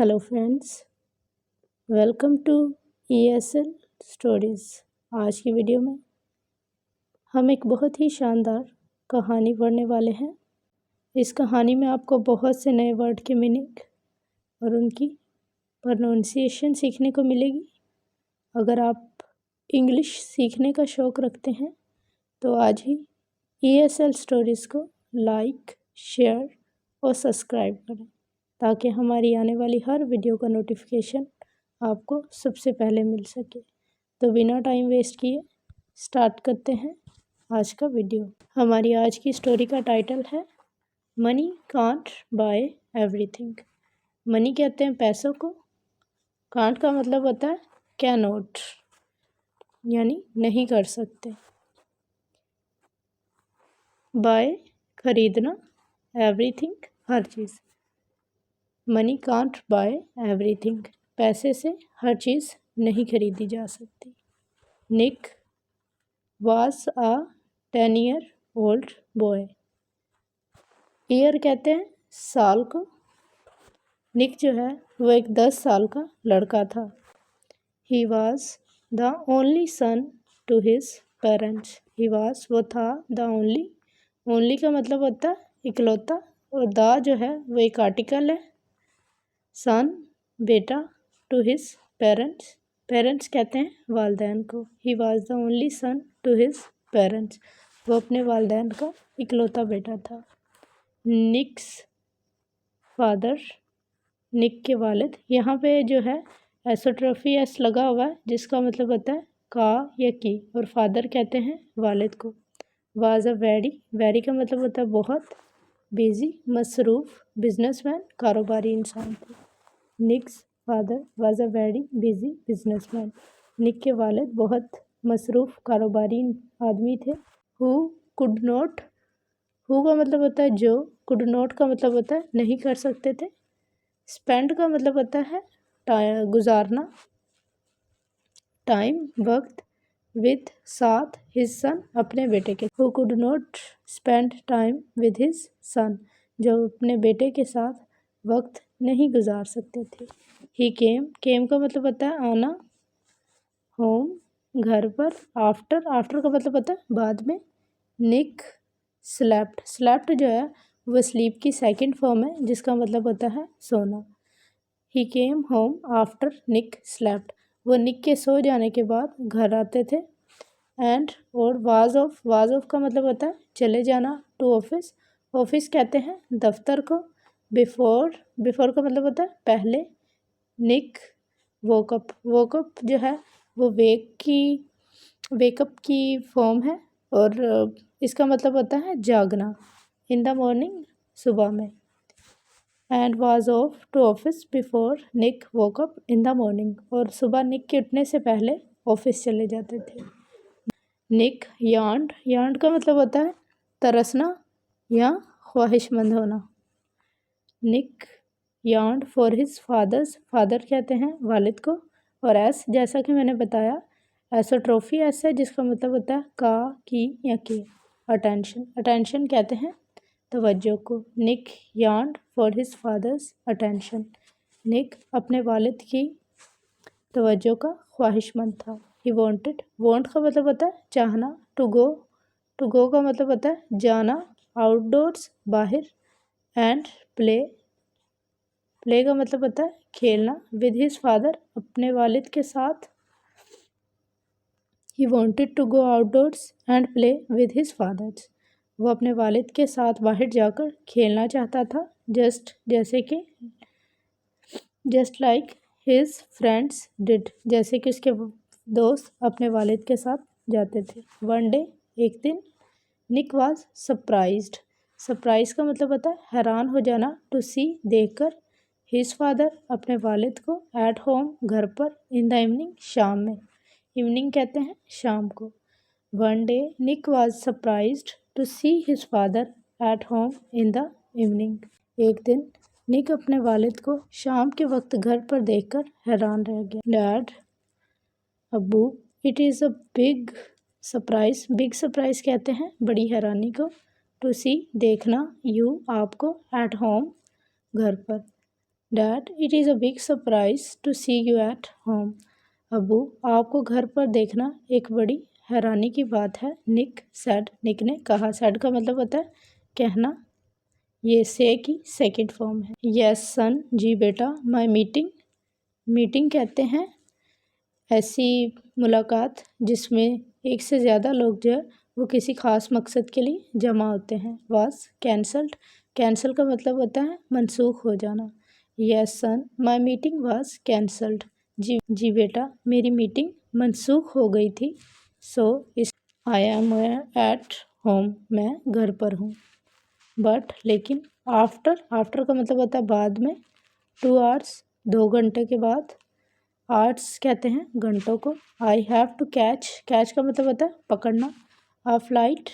Hello friends, welcome to ESL stories. आज की video में हम एक बहुत ही शानदार कहानी पढ़ने वाले हैं। इस कहानी में आपको बहुत से नए वर्ड के मीनिंग और उनकी प्रोनाउंसिएशन सीखने को मिलेगी। अगर आप इंग्लिश सीखने का शौक़ रखते हैं तो आज ही ESL स्टोरीज़ को लाइक, शेयर और सब्सक्राइब करें ताकि हमारी आने वाली हर वीडियो का नोटिफिकेशन आपको सबसे पहले मिल सके। तो बिना टाइम वेस्ट किए स्टार्ट करते हैं आज का वीडियो। हमारी आज की स्टोरी का टाइटल है money can't buy everything. Money कहते हैं पैसों को, कांट का मतलब होता है कैन नॉट, यानी नहीं कर सकते। बाय खरीदना, एवरीथिंग हर चीज़। मनी कांट बाय एवरीथिंग, पैसे से हर चीज़ नहीं खरीदी जा सकती। Nick was a 10-year-old boy. Year कहते हैं साल को। निक जो है वो एक 10 साल का लड़का था। He was the only son to his parents. He was वो था, द ओनली का मतलब होता है इकलौता, और द जो है वो एक आर्टिकल है। सन बेटा, टू हिज पेरेंट्स कहते हैं वालदैन को। He was the only son to his parents, वो अपने वालदैन का इकलौता बेटा था। निक्स फादर, निक के वालिद। यहाँ पे जो है एसोट्रॉफी एस लगा हुआ है जिसका मतलब होता है का या की, और फादर कहते हैं वालिद को। वाज अ वेरी का मतलब होता है बहुत, बिजी मसरूफ़, बिजनेसमैन कारोबारी इंसान थे। Nick's father was a very busy businessman. Nick के वालिद बहुत मसरूफ़ कारोबारी आदमी थे। हु कुड नॉट, हु का मतलब होता है जो, कुड नॉट का मतलब होता है नहीं कर सकते थे। स्पेंड का मतलब होता है गुजारना, टाइम वक्त, विद साथ, हिज सन अपने बेटे के। Who could not spend time with his son, जो अपने बेटे के साथ वक्त नहीं गुजार सकते थे। ही केम का मतलब होता है आना, होम घर पर, आफ्टर का मतलब होता है बाद में। निक स्लेप्ट जो है वो स्लीप की सेकंड फॉर्म है जिसका मतलब होता है सोना। ही केम होम आफ्टर निक स्लेप्ट, वो निक के सो जाने के बाद घर आते थे। एंड और वाज ऑफ का मतलब होता है चले जाना, टू ऑफिस कहते हैं दफ्तर को। बिफोर का मतलब होता है पहले। निक वोकअप जो है वो वेकअप की फॉर्म है, और इसका मतलब होता है जागना। इन द मॉर्निंग सुबह में। And was off to office before Nick woke up in the morning, और सुबह निक के उठने से पहले ऑफिस चले जाते थे। निक यार्ड का मतलब होता है तरसना या ख्वाहिशमंद होना। निक यार्ड फॉर हिज फादर कहते हैं वालिद को। और एस जैसा कि मैंने बताया एसोट्रॉफी एस है जिसका मतलब होता है का, की या के। अटेंशन कहते हैं तवज्जो को। Nick yearned for his father's attention, Nick अपने वालिद की तवज्जो का ख्वाहिशमंद था। ही वॉन्ट का मतलब होता है चाहना। टू गो का मतलब होता है जाना, आउटडोर्स बाहर। एंड प्ले का मतलब होता है खेलना। विद हिज फादर अपने वालिद के साथ। He wanted to go outdoors and play with his fathers, वो अपने वालिद के साथ बाहर जाकर खेलना चाहता था। Just like his friends did, जैसे कि उसके दोस्त अपने वालिद के साथ जाते थे। वन डे एक दिन। निक वाज सरप्राइज का मतलब होता है हैरान हो जाना। टू सी देखकर। हिज फादर अपने वालिद को। एट होम घर पर। इन द इवनिंग शाम में। इवनिंग कहते हैं शाम को। One day Nick was surprised to see his father at home in the evening. एक दिन निक अपने वालिद को शाम के वक्त घर पर देखकर हैरान रह गया। डैड, अब्बू, it is a big surprise कहते हैं बड़ी हैरानी को। टू सी देखना, यू आपको, एट होम घर पर। Dad it is a big surprise to see you at home. अबू आपको घर पर देखना एक बड़ी हैरानी की बात है। निक सैड, निक ने कहा। सैड का मतलब होता है कहना। ये से की सेकंड फॉर्म है। यस सन, जी बेटा। माय मीटिंग, मीटिंग कहते हैं ऐसी मुलाकात जिसमें एक से ज़्यादा लोग जो है वो किसी ख़ास मकसद के लिए जमा होते हैं। वाज कैंसल्ड, कैंसिल का मतलब होता है मनसूख हो जाना। Yes son, my meeting was cancelled. जी बेटा, मेरी मीटिंग मनसूख हो गई थी। सो इस आई एम एट होम, मैं घर पर हूँ। बट लेकिन आफ्टर, आफ्टर का मतलब होता है बाद में। 2 आवर्स, 2 घंटे के बाद। आवर्स कहते हैं घंटों को। I have to catch, catch का मतलब होता है पकड़ना। A flight,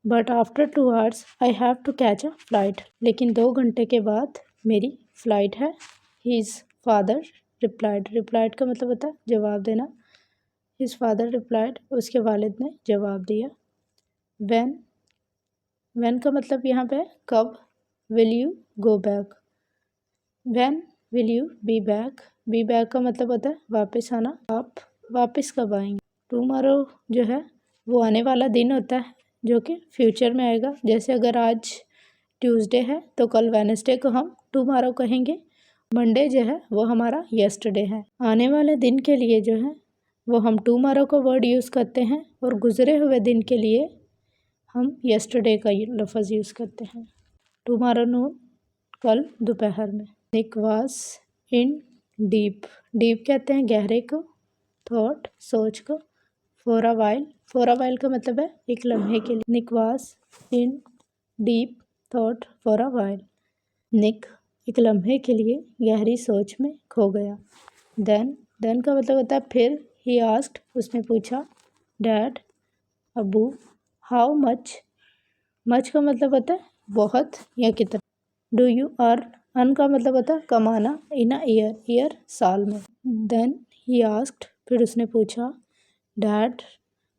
but after 2 hours I have to catch a flight. लेकिन 2 घंटे के बाद मेरी फ्लाइट है। हिज फादर रिप्लाइड, रिप्लाइड का मतलब होता है जवाब देना। हिज फादर रिप्लाइड, उसके वालिद ने जवाब दिया। व्हेन, व्हेन का मतलब यहाँ पे कब। Will you go back, when will you be back, be back का मतलब होता है वापस आना। आप वापस कब आएंगे। टुमारो जो है वो आने वाला दिन होता है जो कि फ्यूचर में आएगा। जैसे अगर आज ट्यूसडे है तो कल वेडनेसडे को हम टुमारो कहेंगे। मंडे जो है वो हमारा यस्टरडे है। आने वाले दिन के लिए जो है वो हम टुमारो का वर्ड यूज़ करते हैं और गुजरे हुए दिन के लिए हम यस्टरडे का लफ्ज़ यूज़ करते हैं। टुमारो नून, कल दोपहर में। Nick was in deep, deep कहते हैं गहरे को। थॉट, सोच को। For a while, for a while का मतलब है एक लम्हे के लिए। Nick was in deep thought for a while, Nick एक लम्हे के लिए गहरी सोच में खो गया। देन, देन का मतलब होता है फिर। ही आस्क्ड, उसने पूछा। Dad, Abu. How much, much का मतलब होता है बहुत या कितना। डू यू अर्न, अर्न का मतलब होता है कमाना। इन अ ईयर, ईयर साल में। देन ही आस्क्ड, फिर उसने पूछा। Dad,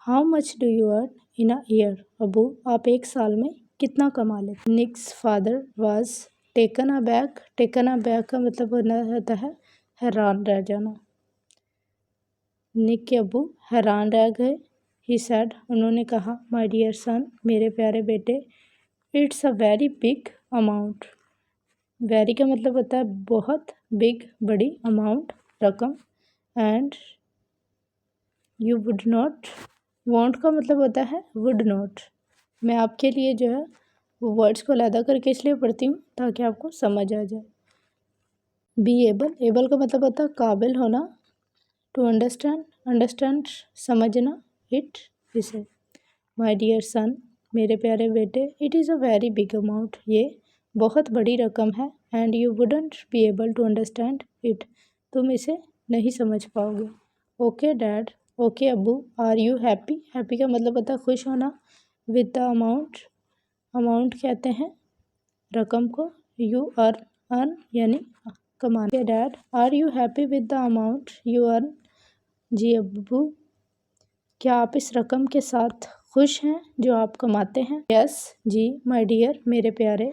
how much do you earn in a year. अबू आप एक साल में कितना कमा लेते। Nick's father was taken aback, taken aback का मतलब होता है हैरान रह जाना। निक के अबू हैरान रह गए। ही सैड, उन्होंने कहा। माय डियर सन, मेरे प्यारे बेटे। It's a very big amount, very का मतलब होता है बहुत, बिग बड़ी, अमाउंट रकम। And you would not, want का मतलब होता है वुड नॉट। मैं आपके लिए जो है वो वर्ड्स को अलग करके इसलिए पढ़ती हूँ ताकि आपको समझ आ जाए। बी एबल, एबल का मतलब होता है काबिल होना। टू अंडरस्टैंड, अंडरस्टैंड समझना। इट, इसे। माय डियर सन, मेरे प्यारे बेटे। It is a very big amount, ये बहुत बड़ी रकम है। And you wouldn't be able to understand it, तुम इसे नहीं समझ पाओगे। ओके डैड, ओके अब्बू। आर यू हैप्पी, हैप्पी का मतलब होता है खुश होना। विद द अमाउंट, अमाउंट कहते हैं रकम को। यू अर्न यानी कमाना। Dad, are you happy with the amount you earn. जी अब्बू, क्या आप इस रकम के साथ खुश हैं जो आप कमाते हैं। यस जी, माय डियर, मेरे प्यारे।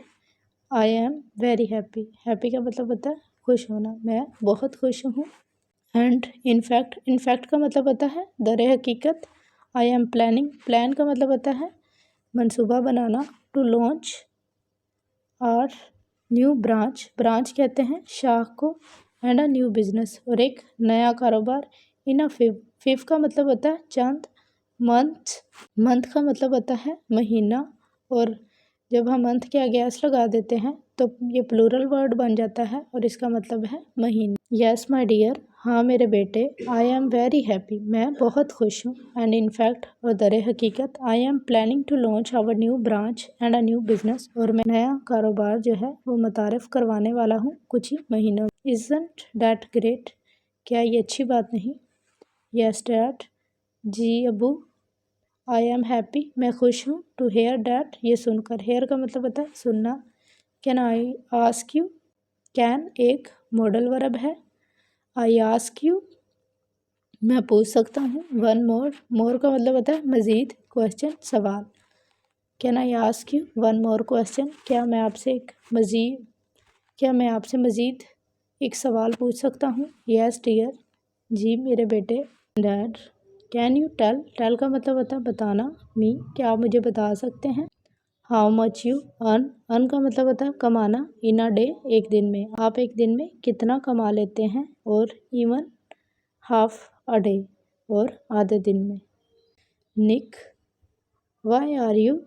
I am very happy, happy का मतलब होता है खुश होना, मैं बहुत खुश हूँ। एंड इनफैक्ट, इनफैक्ट का मतलब होता है दर हकीकत। आई एम प्लानिंग, प्लान का मतलब होता है मंसूबा बनाना। टू लॉन्च और न्यू ब्रांच, ब्रांच कहते हैं शाख को। एंड अ न्यू बिजनेस, और एक नया कारोबार। इन अ फिव, फिव का मतलब होता है चांद। मंथ, मंथ का मतलब होता है महीना। और जब हम मंथ के आगे एस लगा देते हैं तो ये प्लूरल वर्ड बन जाता है और इसका मतलब है महीना। यस माय डियर, हाँ मेरे बेटे। आई एम वेरी हैप्पी, मैं बहुत खुश हूँ। एंड इनफैक्ट, और दर हकीकत, I am planning to launch our new branch and a new business, और मैं नया कारोबार जो है वो मुतारिफ करवाने वाला हूँ कुछ ही महीनों। इज़न्ट दैट ग्रेट, क्या ये अच्छी बात नहीं। यस डैड, जी अबू। आई एम हैप्पी, मैं खुश हूँ। टू हेयर डैट, ये सुनकर। हेयर का मतलब होता है सुनना। Can I ask you, can एक मॉडल वर्ब है। आई आस्क यू, मैं पूछ सकता हूँ। वन मोर, मोर का मतलब होता है मज़ीद, क्वेश्चन सवाल। Can I ask you one more question, क्या मैं आपसे एक मज़ीद क्या मैं आपसे मज़ीद एक सवाल पूछ सकता हूँ? यस डियर, जी मेरे बेटे। Dad, can you tell, tell का मतलब होता है बताना, मी, क्या आप मुझे बता सकते हैं? How much you earn, earn का मतलब होता है कमाना, इन अ डे, एक दिन में, आप एक दिन में कितना कमा लेते हैं? और इवन हाफ अ डे, और आधे दिन में। Nick, why are you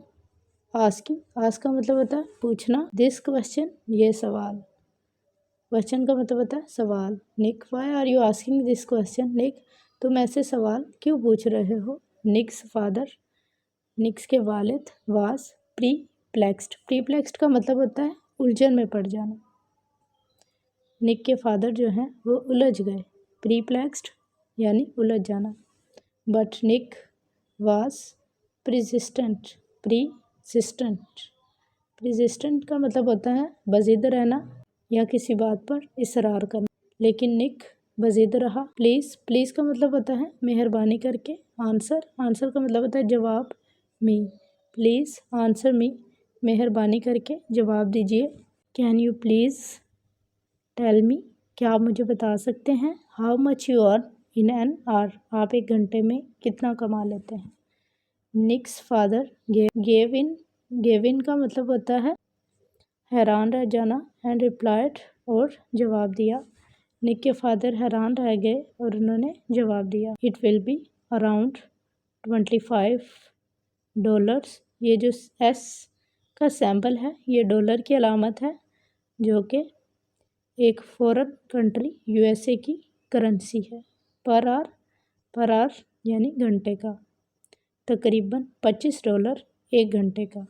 asking, ask का मतलब होता है पूछना, दिस क्वेश्चन, ये सवाल, क्वेश्चन का मतलब होता है सवाल। Nick, why are you asking this question, Nick तुम ऐसे सवाल क्यों पूछ रहे हो? निक्स फादर, निक्स के वालिद, वाज प्रीप्लेक्स्ड, प्रीप्लेक्स्ड का मतलब होता है उलझन में पड़ जाना। निक के फादर जो हैं वो उलझ गए, प्रीप्लेक्स्ड यानी उलझ जाना। बट निक वाज प्रिजिस्टेंट, प्रिजिस्टेंट का मतलब होता है बजिद रहना या किसी बात पर इसरार करना, लेकिन निक बजिद रहा। प्लीज़, प्लीज़ का मतलब होता है मेहरबानी करके। आंसर, आंसर का मतलब होता है जवाब। मी, प्लीज़ आंसर मी, मेहरबानी करके जवाब दीजिए। Can you please tell me, क्या आप मुझे बता सकते हैं? How much you earn in an hour, आप एक घंटे में कितना कमा लेते हैं? निक्स फादर गेव इन का मतलब होता है हैरान रह जाना, एंड रिप्लाइड, और जवाब दिया। निक के फादर हैरान रह गए और उन्होंने जवाब दिया। इट विल बी अराउंड $25, ये जो एस का सैम्पल है ये डॉलर की अलामत है, जो कि एक फॉरेन कंट्री यूएसए की करेंसी है। पर आवर यानी घंटे का, तकरीबन $25 एक घंटे का।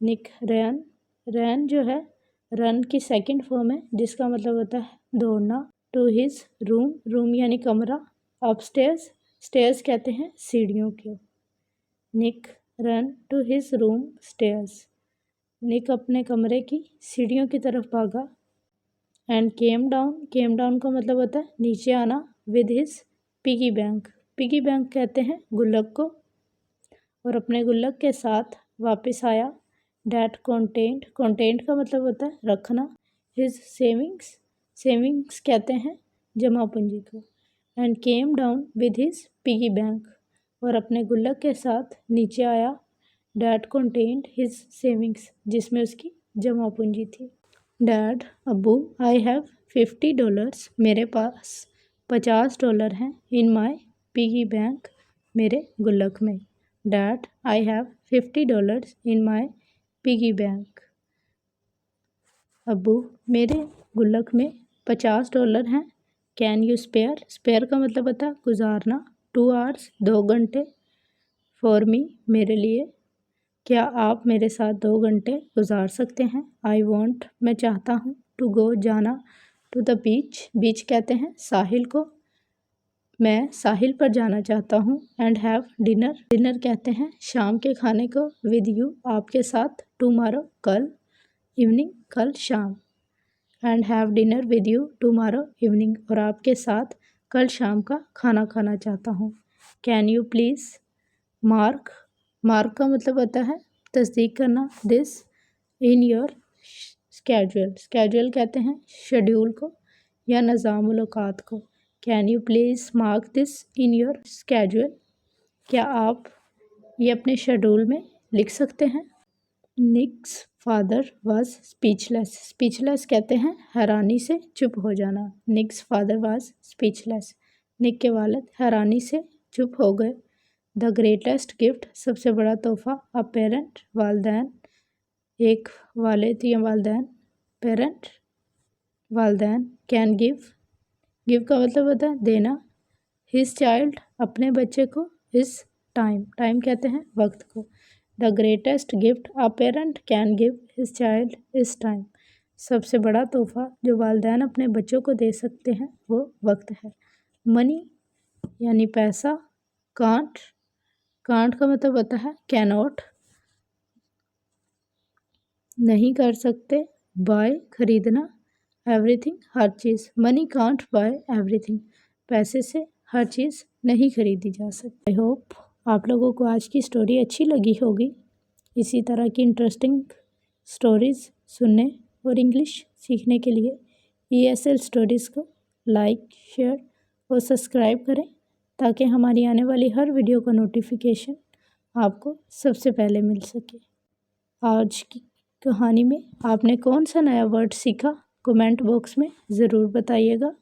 निक रैन, रैन जो है रन की सेकंड फॉर्म है जिसका मतलब होता है दौड़ना। टू हिज रूम, रूम यानी कमरा। अपस्टेयर्स, स्टेयर्स कहते हैं सीढ़ियों को। Nick run to his room stairs, Nick अपने कमरे की सीढ़ियों की तरफ भागा। एंड केम डाउन का मतलब होता है नीचे आना, with his piggy bank, piggy bank कहते हैं गुल्लक को, और अपने गुल्लक के साथ वापस आया। डैट कंटेंट का मतलब होता है रखना। हिज सेविंग्स, सेविंग्स कहते हैं जमा पूंजी को। And came down with his piggy bank, और अपने गुल्लक के साथ नीचे आया। डैट कंटेंट हिज सेविंग्स, जिसमें उसकी जमा पूंजी थी। डैड, अब्बू, आई हैव $50, मेरे पास $50 हैं। इन माई पिगी बैंक, मेरे गुल्लक में। Dad, I have $50 in my piggy bank. अब्बू, मेरे गुल्लक में $50 हैं। कैन यू स्पेयर, स्पेयर का मतलब होता है गुजारना। 2 hours, 2 घंटे। फॉर मी, मेरे लिए। क्या आप मेरे साथ 2 घंटे गुजार सकते हैं? आई वॉन्ट, मैं चाहता हूँ। टू गो, जाना। टू द बीच, बीच कहते हैं साहिल को, मैं साहिल पर जाना चाहता हूँ। एंड हैव डिनर, डिनर कहते हैं शाम के खाने को। विद यू, आपके साथ। टुमारो, कल, इवनिंग, कल शाम। And have dinner with you tomorrow evening, और आपके साथ कल शाम का खाना खाना चाहता हूँ। Can you please mark, mark का मतलब होता है तस्दीक करना, this in your schedule, schedule कहते हैं शेड्यूल को या निज़ाम-उल-औक़ात को। Can you please mark this in your schedule, क्या आप ये अपने शेड्यूल में लिख सकते हैं? निक्स फादर वाज स्पीचलेस, स्पीचलेस कहते हैं हैरानी से चुप हो जाना। निक्स फादर वाज स्पीचलेस, निक के वालिद हैरानी से चुप हो गए। द ग्रेटेस्ट गिफ्ट, सबसे बड़ा तोहफा। अ पेरेंट, वालदैन, एक वालिद या वालदैन। पेरेंट, वालदैन। कैन गिव, गिव का मतलब होता है देना। हिज चाइल्ड, अपने बच्चे को। हिज टाइम, टाइम कहते हैं वक्त को। The greatest gift a parent can give his child is time, सबसे बड़ा तोहफा जो वालदैन अपने बच्चों को दे सकते हैं वो वक्त है। मनी यानी पैसा। कांट, कांट का मतलब होता है कैनॉट, नहीं कर सकते। बाय, खरीदना। एवरीथिंग, हर चीज़। मनी कांट बाय एवरीथिंग, पैसे से हर चीज़ नहीं खरीदी जा सकती। आई होप आप लोगों को आज की स्टोरी अच्छी लगी होगी। इसी तरह की इंटरेस्टिंग स्टोरीज़ सुनने और इंग्लिश सीखने के लिए ESL स्टडीज़ को लाइक, शेयर और सब्सक्राइब करें ताकि हमारी आने वाली हर वीडियो का नोटिफिकेशन आपको सबसे पहले मिल सके। आज की कहानी में आपने कौन सा नया वर्ड सीखा, कमेंट बॉक्स में ज़रूर बताइएगा।